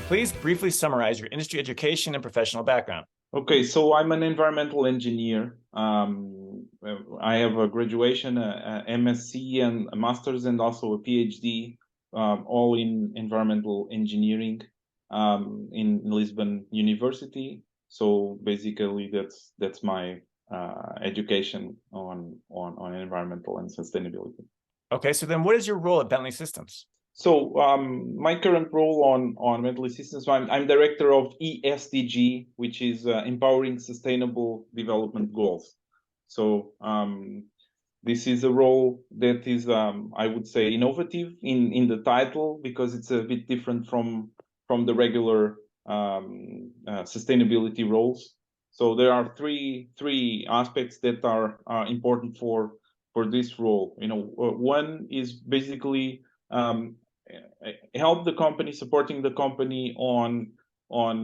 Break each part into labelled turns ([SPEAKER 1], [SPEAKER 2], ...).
[SPEAKER 1] Please briefly summarize your industry education and professional background.
[SPEAKER 2] Okay, so I'm an environmental engineer. I have a graduation, a MSc and a master's, and also a PhD, all in environmental engineering in Lisbon University. So basically, that's my education on environmental and sustainability.
[SPEAKER 1] Okay, so then what is your role at Bentley Systems?
[SPEAKER 2] So my current role on Bentley Systems, I'm director of ESDG, which is Empowering Sustainable Development Goals. So this is a role that is, I would say, innovative in the title, because it's a bit different from the regular sustainability roles. So there are three aspects that are important for this role. One is basically help the company, supporting the company on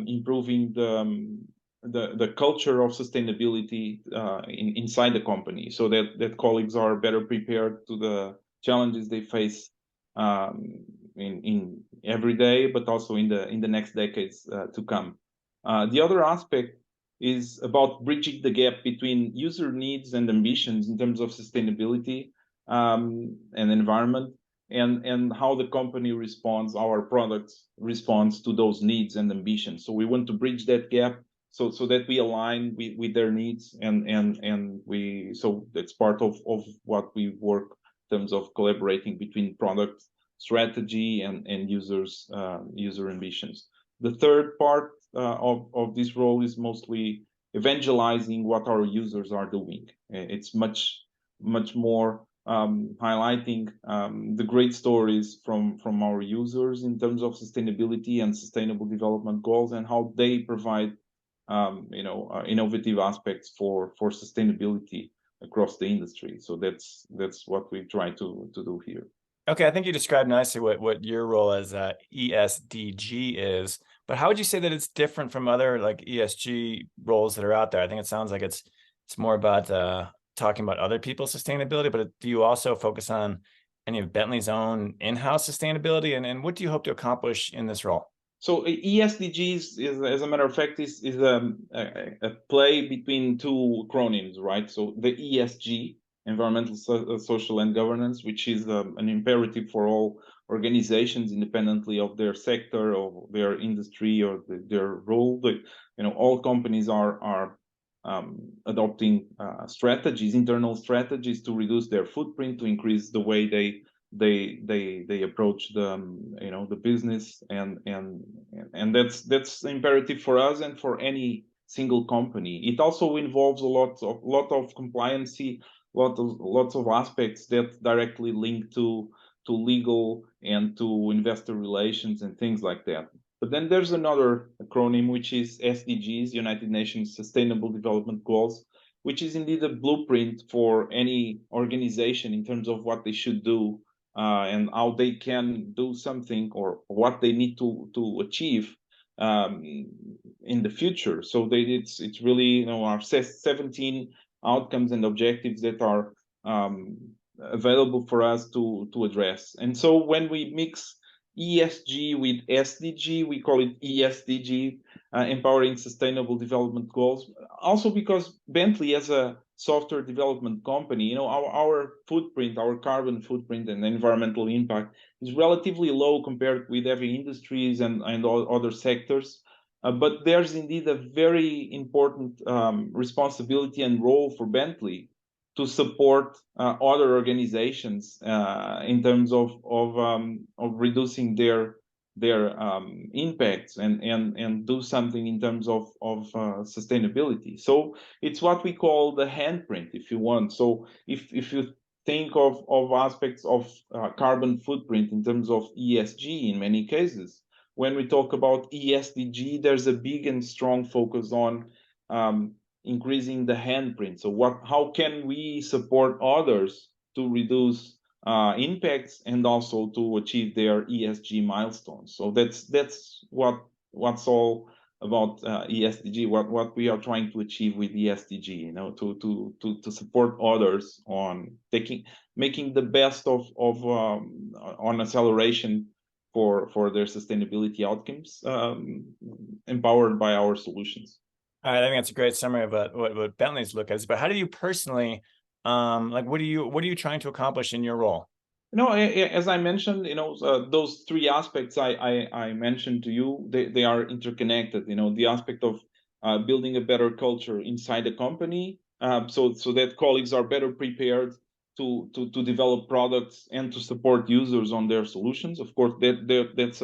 [SPEAKER 2] improving the culture of sustainability inside the company, so that colleagues are better prepared to the challenges they face in every day, but also in the next decades to come. The other aspect is about bridging the gap between user needs and ambitions in terms of sustainability and environment, and how the company responds, our products responds to those needs and ambitions. So we want to bridge that gap so that we align with their needs, and so that's part of what we work in terms of collaborating between product strategy and user ambitions. The third part of this role is mostly evangelizing what our users are doing. It's much more highlighting the great stories from our users in terms of sustainability and sustainable development goals, and how they provide innovative aspects for sustainability across the industry. So that's what we try to do here.
[SPEAKER 1] Okay, I think you described nicely what your role as ESDG is, but how would you say that it's different from other like ESG roles that are out there? I think it sounds like it's more about talking about other people's sustainability, but do you also focus on any of Bentley's own in-house sustainability, and what do you hope to accomplish in this role?
[SPEAKER 2] So ESDGs is, as a matter of fact, is a play between two acronyms, right? So the ESG, environmental, social, and governance, which is an imperative for all organizations, independently of their sector, or their industry, or their role. All companies are adopting strategies, internal strategies, to reduce their footprint, to increase the way they approach the business, and that's imperative for us and for any single company. It also involves a lot of compliancy, lots of aspects that directly link to legal and to investor relations and things like that. But then there's another acronym, which is SDGs, United Nations Sustainable Development Goals, which is indeed a blueprint for any organization in terms of what they should do and how they can do something, or what they need to achieve in the future. So it's really our 17 outcomes and objectives that are available for us to address. And so when we mix ESG with SDG, we call it ESDG, Empowering Sustainable Development Goals. Also because Bentley, as a software development company, our footprint, our carbon footprint and environmental impact is relatively low compared with heavy industries and other sectors. But there's indeed a very important responsibility and role for Bentley to support other organizations in terms of reducing their impacts and do something in terms of sustainability. So it's what we call the handprint, if you want. So if you think of aspects of carbon footprint in terms of ESG, in many cases, when we talk about ESDG, there's a big and strong focus on increasing the handprint. So how can we support others to reduce impacts and also to achieve their ESG milestones? So that's what's all about ESDG. What we are trying to achieve with ESDG, to support others on making the best of on acceleration for their sustainability outcomes, empowered by our solutions.
[SPEAKER 1] All right, I think that's a great summary of what Bentley's look at. But how do you personally, like, what are you trying to accomplish in your role?
[SPEAKER 2] No, as I mentioned, those three aspects I mentioned to you, they are interconnected. The aspect of building a better culture inside the company, so that colleagues are better prepared to develop products and to support users on their solutions. Of course, that's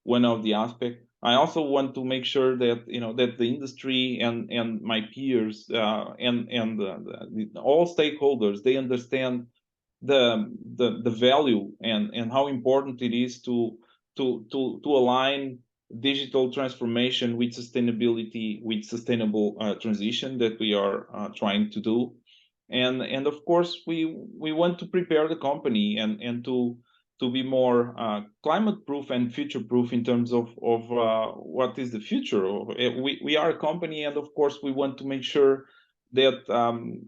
[SPEAKER 2] one of the aspects. I also want to make sure that that the industry and my peers and all stakeholders, they understand the value and how important it is to align digital transformation with sustainability, with sustainable transition that we are trying to do. And of course we want to prepare the company and to be more climate proof and future proof in terms of what is the future. We are a company, and of course we want to make sure that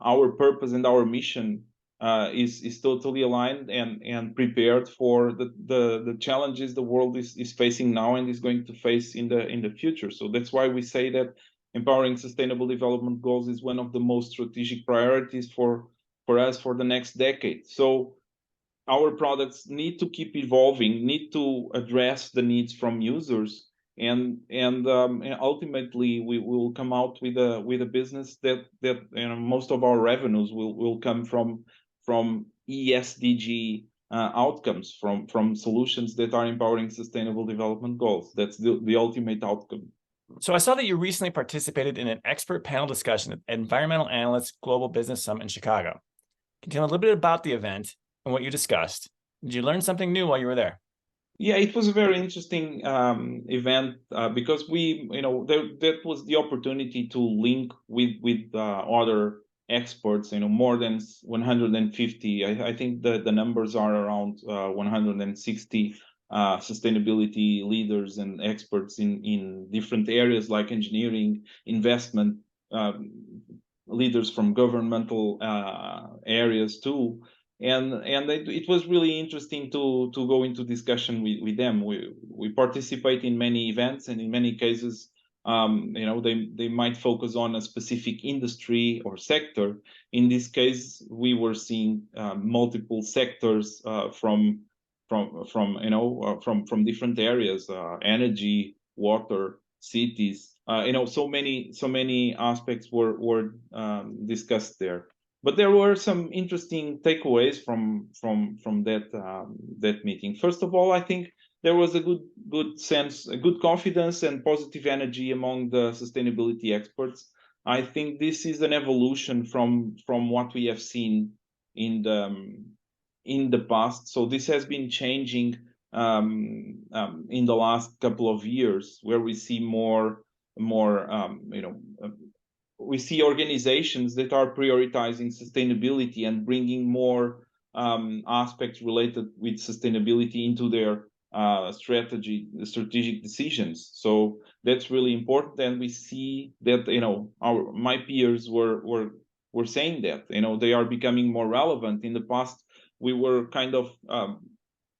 [SPEAKER 2] our purpose and our mission is totally aligned and prepared for the challenges the world is facing now and is going to face in the future. So that's why we say that empowering sustainable development goals is one of the most strategic priorities for us for the next decade. So our products need to keep evolving, need to address the needs from users, and ultimately we will come out with a business that most of our revenues will come from ESDG outcomes, from solutions that are empowering sustainable development goals. That's the ultimate outcome.
[SPEAKER 1] So I saw that you recently participated in an expert panel discussion at Environmental Analysts Global Business Summit in Chicago. Can you tell me a little bit about the event and what you discussed? Did you learn something new while you were there?
[SPEAKER 2] Yeah, it was a very interesting event because that was the opportunity to link with other experts. More than 150. I think the numbers are around 160 sustainability leaders and experts in different areas like engineering, investment, leaders from governmental areas too. And it was really interesting to go into discussion with them. We participate in many events, and in many cases, they might focus on a specific industry or sector. In this case, we were seeing multiple sectors from different areas: energy, water, cities. So many aspects were discussed there. But there were some interesting takeaways from that meeting. First of all, I think there was a good sense, a good confidence and positive energy among the sustainability experts. I think this is an evolution from what we have seen in the past. So this has been changing in the last couple of years, where we see more we see organizations that are prioritizing sustainability and bringing more aspects related with sustainability into their strategic decisions. So that's really important, and we see that my peers were saying that they are becoming more relevant. In the past, we were kind of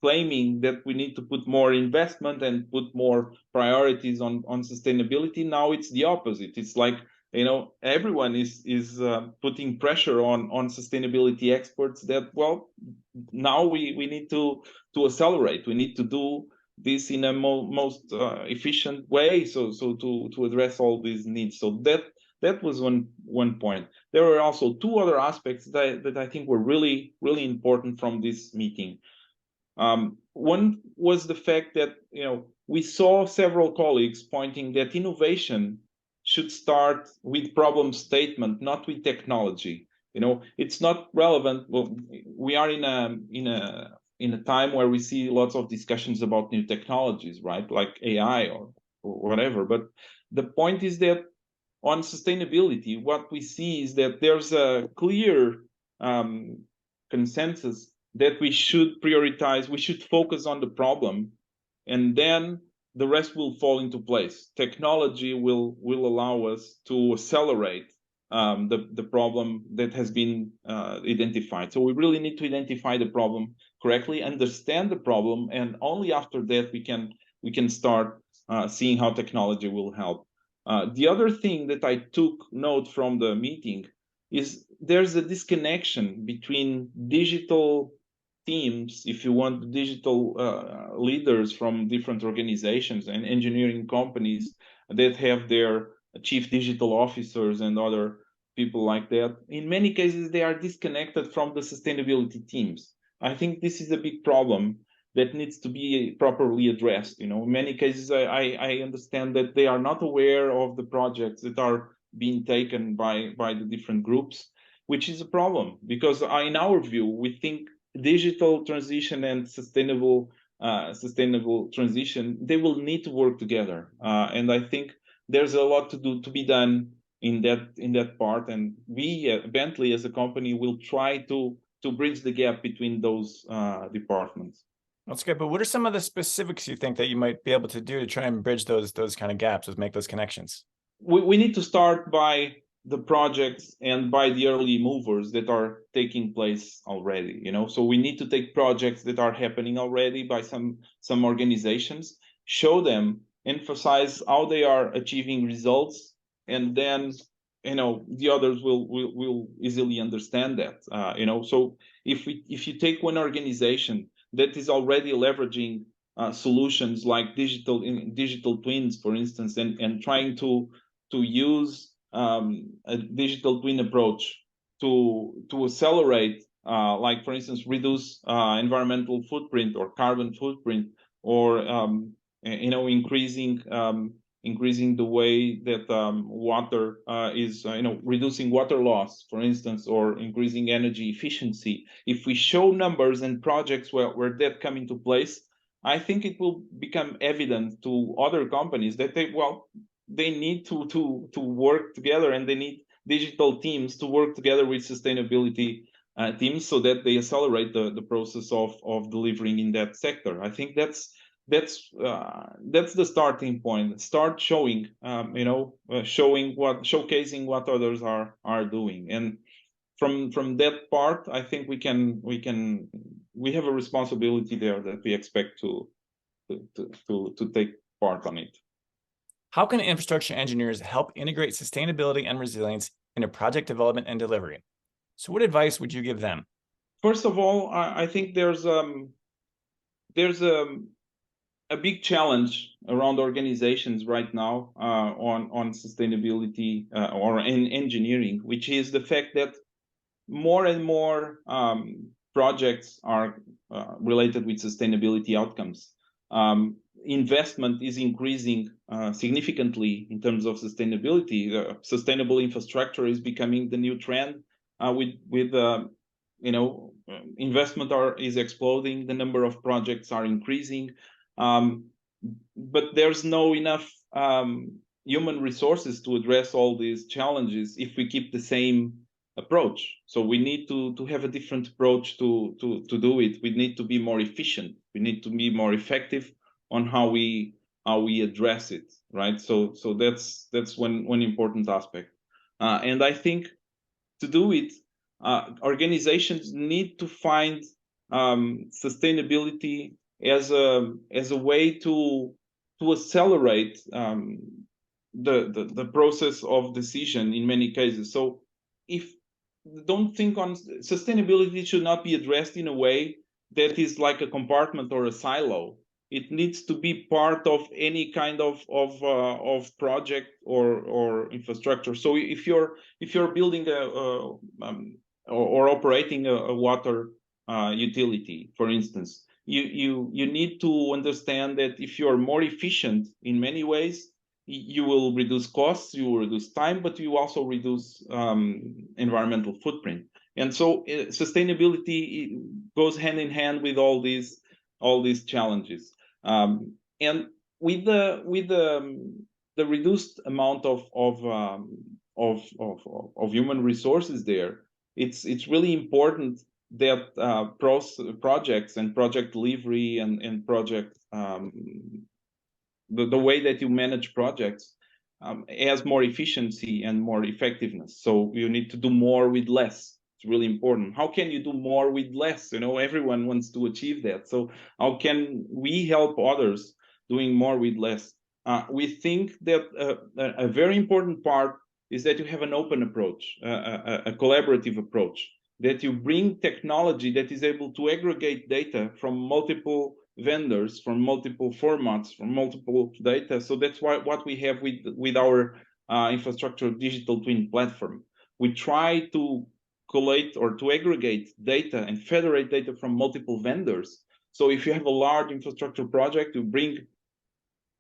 [SPEAKER 2] claiming that we need to put more investment and put more priorities on sustainability. Now it's the opposite. It's like everyone is putting pressure on sustainability experts that, well, now we need to accelerate. We need to do this in a most efficient way, so to address all these needs. So that was one point. There were also two other aspects that I think were really important from this meeting. One was the fact that we saw several colleagues pointing that innovation should start with problem statement, not with technology. It's not relevant. Well, we are in a time where we see lots of discussions about new technologies, right? Like AI or whatever. But the point is that on sustainability, what we see is that there's a clear consensus that we should prioritize, we should focus on the problem, and then the rest will fall into place. Technology will allow us to accelerate the problem that has been identified. So we really need to identify the problem correctly, understand the problem, and only after that we can start seeing how technology will help. The other thing that I took note from the meeting is there's a disconnection between digital teams, if you want, digital leaders from different organizations and engineering companies that have their chief digital officers and other people like that. In many cases, they are disconnected from the sustainability teams. I think this is a big problem that needs to be properly addressed. You know, in many cases, I understand that they are not aware of the projects that are being taken by the different groups, which is a problem because in our view, we think digital transition and sustainable transition, they will need to work together. And I think there's a lot to be done in that part, and we at Bentley as a company will try to bridge the gap between those departments.
[SPEAKER 1] That's good. But what are some of the specifics you think that you might be able to do to try and bridge those kind of gaps, make those connections?
[SPEAKER 2] We need to start by the projects and by the early movers that are taking place already. You know, so we need to take projects that are happening already by some organizations, show them, emphasize how they are achieving results, and then the others will easily understand that. So if you take one organization that is already leveraging solutions like digital twins, for instance, and trying to use a digital twin approach to accelerate, like for instance, reduce environmental footprint or carbon footprint, or increasing the way that water is, reducing water loss, for instance, or increasing energy efficiency. If we show numbers and projects where that come into place, I think it will become evident to other companies that they need to work together, and they need digital teams to work together with sustainability teams so that they accelerate the process of delivering in that sector. I think that's the starting point. Start showing, showcasing what others are doing, and from that part, I think we have a responsibility there that we expect to take part on it.
[SPEAKER 1] How can infrastructure engineers help integrate sustainability and resilience into project development and delivery? So what advice would you give them?
[SPEAKER 2] First of all, I think there's a big challenge around organizations right now on sustainability or in engineering, which is the fact that more and more projects are related with sustainability outcomes. Investment is increasing significantly in terms of sustainability. Sustainable infrastructure is becoming the new trend. Investment is exploding. The number of projects are increasing, but there's no enough human resources to address all these challenges if we keep the same approach. So we need to have a different approach to do it. We need to be more efficient. We need to be more effective on how we address it, right? So that's one important aspect, and I think to do it, organizations need to find sustainability as a way to accelerate the process of decision in many cases. So if don't think on sustainability should not be addressed in a way that is like a compartment or a silo. It needs to be part of any kind of project or infrastructure. So if you're building or operating a water utility, for instance, you need to understand that if you're more efficient in many ways, you will reduce costs, you will reduce time, but you also reduce environmental footprint. And so sustainability goes hand in hand with all these challenges. And with the reduced amount of human resources there, it's really important that projects and project delivery and project the way that you manage projects has more efficiency and more effectiveness. So you need to do more with less. It's really important. How can you do more with less? Everyone wants to achieve that. So how can we help others doing more with less? We think that a very important part is that you have an open approach, a collaborative approach, that you bring technology that is able to aggregate data from multiple vendors, from multiple formats, from multiple data. So that's what we have with our infrastructure digital twin platform. We try to collate or to aggregate data and federate data from multiple vendors. So if you have a large infrastructure project, you bring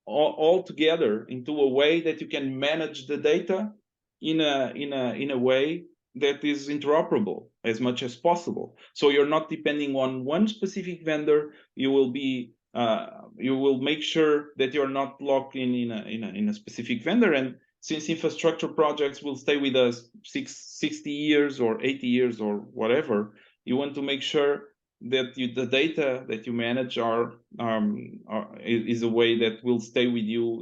[SPEAKER 2] all together into a way that you can manage the data in a way that is interoperable as much as possible. So you're not depending on one specific vendor. You will make sure that you're not locked in a specific vendor. And since infrastructure projects will stay with us 60 years or 80 years or whatever, you want to make sure that the data that you manage is a way that will stay with you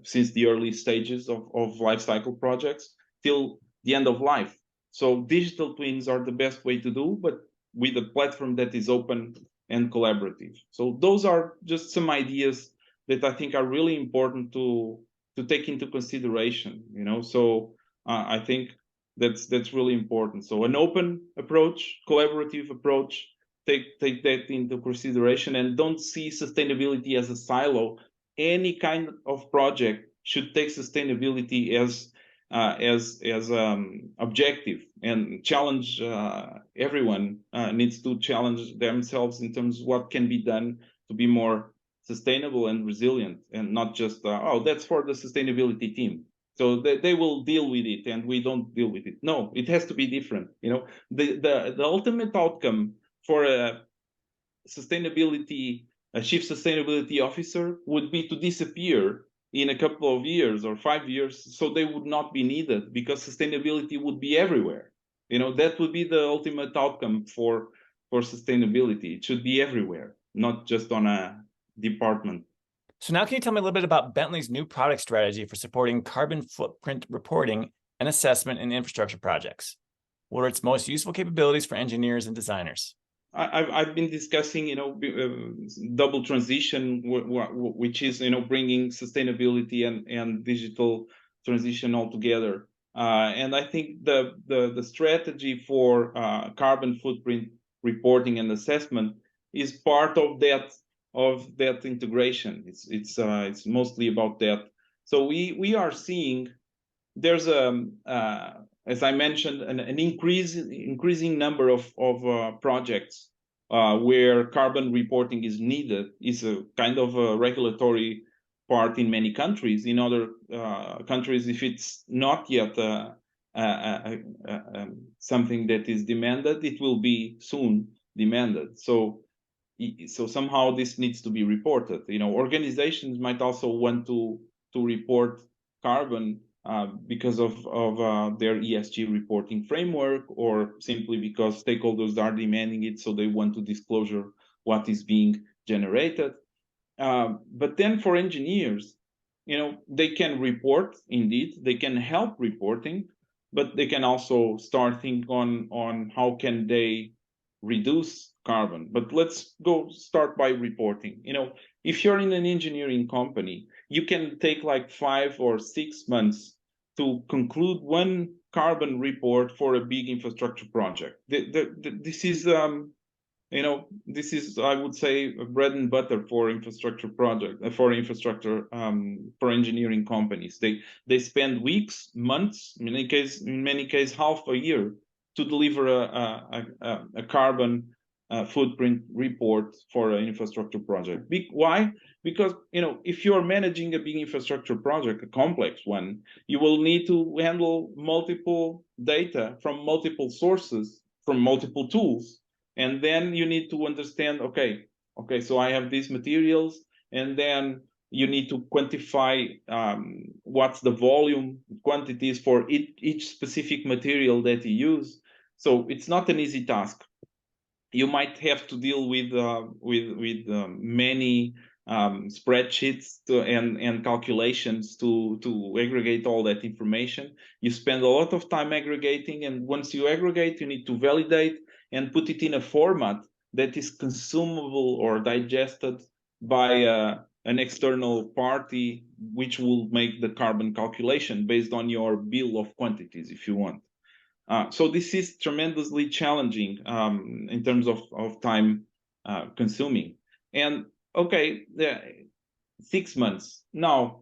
[SPEAKER 2] since the early stages of life cycle projects till the end of life. So digital twins are the best way to do, but with a platform that is open and collaborative. So those are just some ideas that I think are really important to take into consideration. So I think that's really important. So an open approach, collaborative approach. Take that into consideration, and don't see sustainability as a silo. Any kind of project should take sustainability as objective and challenge. Everyone needs to challenge themselves in terms of what can be done to be more sustainable and resilient, and not just that's for the sustainability team. So they will deal with it, and we don't deal with it. No, it has to be different. The ultimate outcome for a chief sustainability officer would be to disappear in a couple of years or 5 years, so they would not be needed because sustainability would be everywhere. That would be the ultimate outcome for sustainability. It should be everywhere, not just on a department.
[SPEAKER 1] So now can you tell me a little bit about Bentley's new product strategy for supporting carbon footprint reporting and assessment in infrastructure projects? What are its most useful capabilities for engineers and designers?
[SPEAKER 2] I've been discussing, double transition, which is, bringing sustainability and digital transition all together. And I think the strategy for carbon footprint reporting and assessment is part of that integration. It's mostly about that. So we are seeing there's as I mentioned, an increasing number of projects where carbon reporting is needed. Is a kind of a regulatory part in many countries. In other countries, if it's not yet something that is demanded, it will be soon demanded. So somehow this needs to be reported. Organizations might also want to report carbon because of their ESG reporting framework, or simply because stakeholders are demanding it, so they want to disclosure what is being generated. But then for engineers, they can report, indeed, they can help reporting, but they can also start thinking on how can they reduce carbon. But let's start by reporting. If you're in an engineering company, you can take like 5 or 6 months to conclude one carbon report for a big infrastructure project. This is this is, I would say, bread and butter for infrastructure for engineering companies. They spend weeks, months, in many cases half a year to deliver a carbon footprint report for an infrastructure project. Why? Because if you're managing a big infrastructure project, a complex one, you will need to handle multiple data from multiple sources, from multiple tools. And then you need to understand, okay, so I have these materials, and then you need to quantify what's the volume quantities for each specific material that you use. So it's not an easy task. You might have to deal with many spreadsheets and calculations to aggregate all that information. You spend a lot of time aggregating, and once you aggregate, you need to validate and put it in a format that is consumable or digested by an external party, which will make the carbon calculation based on your bill of quantities, if you want. So this is tremendously challenging in terms of time consuming. And okay, 6 months. Now,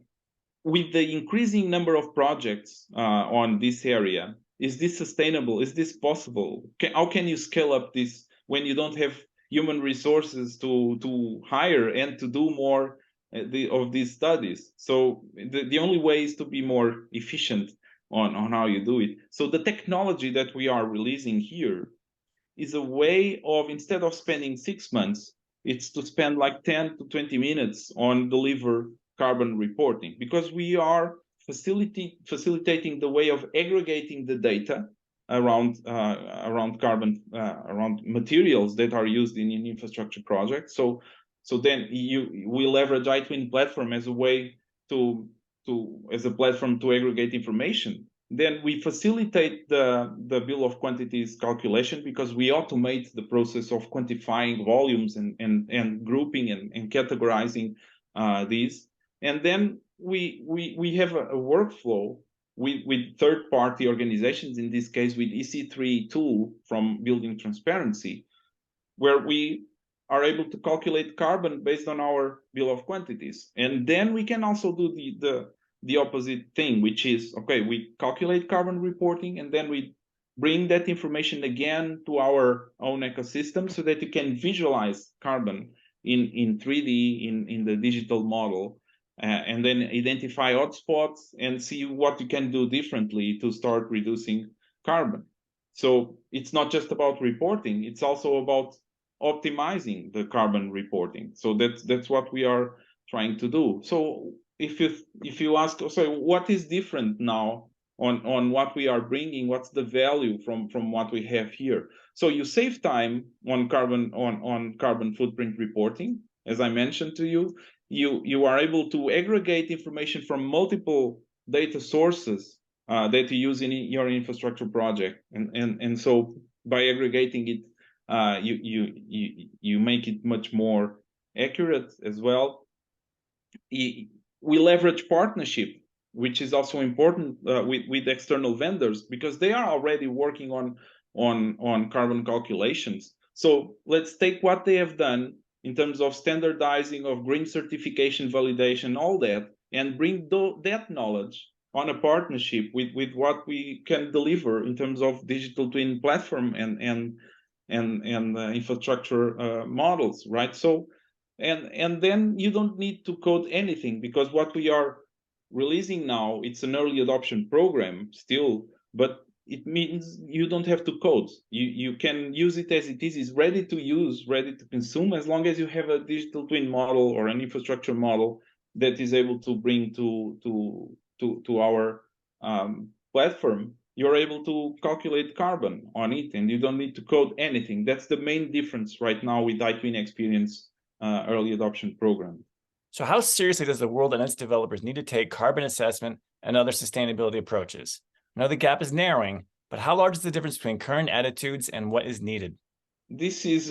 [SPEAKER 2] with the increasing number of projects on this area, is this sustainable? Is this possible? How can you scale up this when you don't have human resources to hire and to do more of these studies? So the only way is to be more efficient on how you do it. So the technology that we are releasing here is a way of, instead of spending 6 months, it's to spend like 10 to 20 minutes on deliver carbon reporting, because we are facilitating the way of aggregating the data around carbon, around materials that are used in an infrastructure project. So then we leverage iTwin platform as a way as a platform to aggregate information. Then we facilitate the bill of quantities calculation, because we automate the process of quantifying volumes and grouping and categorizing these. And then we have a workflow with third-party organizations, in this case with EC3 tool from Building Transparency, where we are able to calculate carbon based on our bill of quantities. And then we can also do the opposite thing, which is, okay, we calculate carbon reporting, and then we bring that information again to our own ecosystem so that you can visualize carbon in 3D, in the digital model, and then identify hotspots and see what you can do differently to start reducing carbon. So it's not just about reporting, it's also about optimizing the carbon reporting. So that's what we are trying to do. So if you ask, so what is different now on what we are bringing, what's the value from what we have here? So you save time on carbon footprint reporting, as I mentioned to you. You are able to aggregate information from multiple data sources that you use in your infrastructure project, and so by aggregating it, you make it much more accurate as well. We leverage partnership, which is also important with external vendors, because they are already working on carbon calculations. So let's take what they have done in terms of standardizing of green certification, validation, all that, and bring that knowledge on a partnership with what we can deliver in terms of digital twin platform and infrastructure models, right? So, and then you don't need to code anything, because what we are releasing now, it's an early adoption program still, but it means you don't have to code. You can use it as it is. It's ready to use, ready to consume, as long as you have a digital twin model or an infrastructure model that is able to bring to our platform. You're able to calculate carbon on it, and you don't need to code anything. That's the main difference right now with iTwin Experience early adoption program.
[SPEAKER 1] So how seriously does the world and its developers need to take carbon assessment and other sustainability approaches? I know the gap is narrowing, but how large is the difference between current attitudes and what is needed?
[SPEAKER 2] This is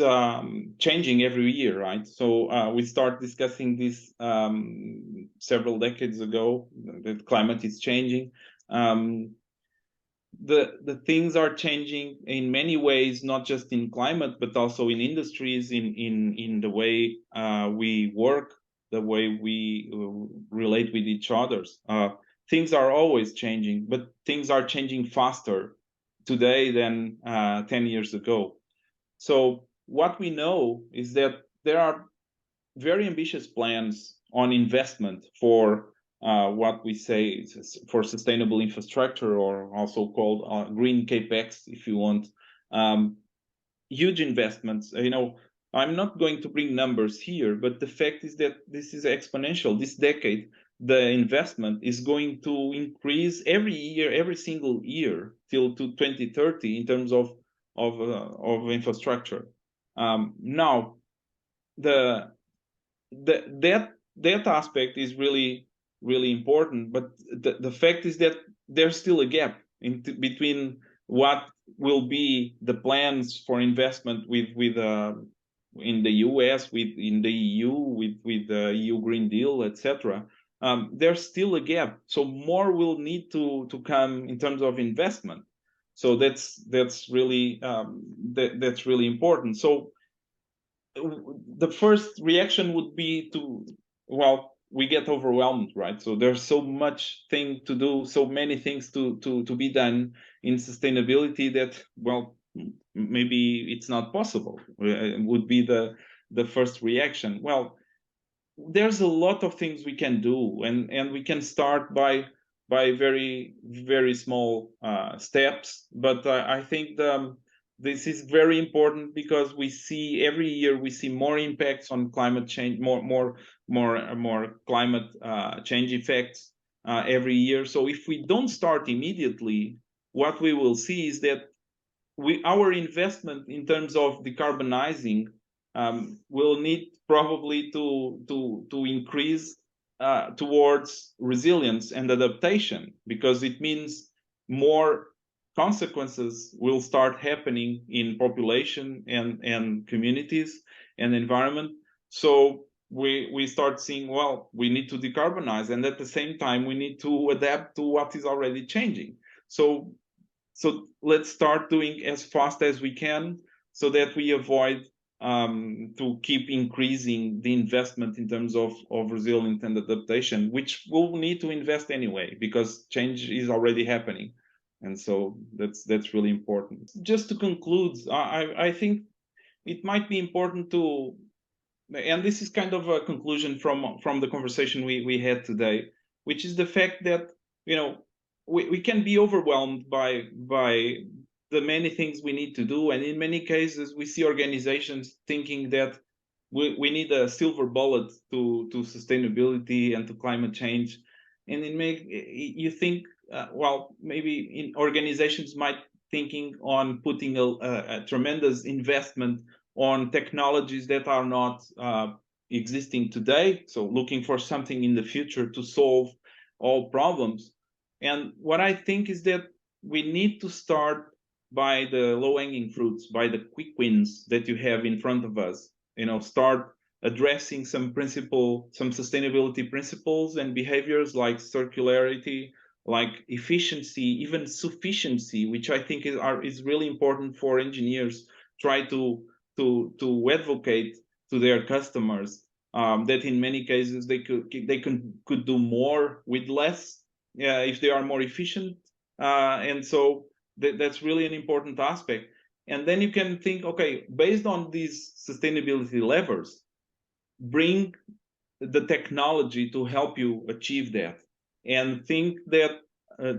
[SPEAKER 2] changing every year, right? So we start discussing this several decades ago, that climate is changing. The things are changing in many ways, not just in climate, but also in industries, in the way we work, the way we relate with each other. Things are always changing, but things are changing faster today than 10 years ago. So what we know is that there are very ambitious plans on investment for what we say for sustainable infrastructure, or also called green capex, if you want. Huge investments. I'm not going to bring numbers here, but the fact is that this is exponential. This decade, the investment is going to increase every year, every single year, till to 2030 in terms of infrastructure. Now, the that aspect is really important. But the fact is that there's still a gap between what will be the plans for investment with in the US, in the EU, with the EU Green Deal, etc. There's still a gap, so more will need to come in terms of investment. So that's really that's really important. So the first reaction would be to, well, we get overwhelmed, right? So there's so much thing to do, so many things to be done in sustainability that, well, maybe it's not possible, would be the first reaction. Well, there's a lot of things we can do, and we can start by very small steps. But I think this is very important, because we see every year we see more impacts on climate change, more climate change effects every year. So if we don't start immediately, what we will see is that our investment in terms of decarbonizing will need probably to increase towards resilience and adaptation, because it means more consequences will start happening in population and communities and environment. So we start seeing, well, we need to decarbonize, and at the same time we need to adapt to what is already changing. So let's start doing as fast as we can, so that we avoid to keep increasing the investment in terms of resilience and adaptation, which we'll need to invest anyway, because change is already happening. And so that's really important. Just to conclude, I think it might be important to, and this is kind of a conclusion from the conversation we had today, which is the fact that, you know, we can be overwhelmed by the many things we need to do, and in many cases we see organizations thinking that we need a silver bullet to sustainability and to climate change. And you think, well, maybe in organizations might thinking on putting a tremendous investment on technologies that are not existing today, so looking for something in the future to solve all problems. And what I think is that we need to start by the low-hanging fruits, by the quick wins that you have in front of us. You know, start addressing some sustainability principles and behaviors, like circularity, like efficiency, even sufficiency, which I think is really important for engineers. Try to advocate to their customers that in many cases they could do more with less, if they are more efficient. And so that's really an important aspect. And then you can think, okay, based on these sustainability levers, bring the technology to help you achieve that. And think that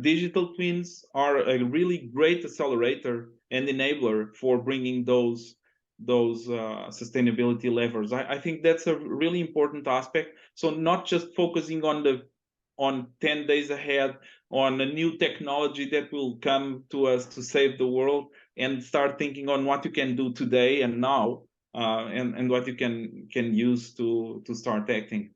[SPEAKER 2] digital twins are a really great accelerator and enabler for bringing those sustainability levers. I think that's a really important aspect. So not just focusing on 10 days ahead on a new technology that will come to us to save the world, and start thinking on what you can do today and now, and what you can use to start acting.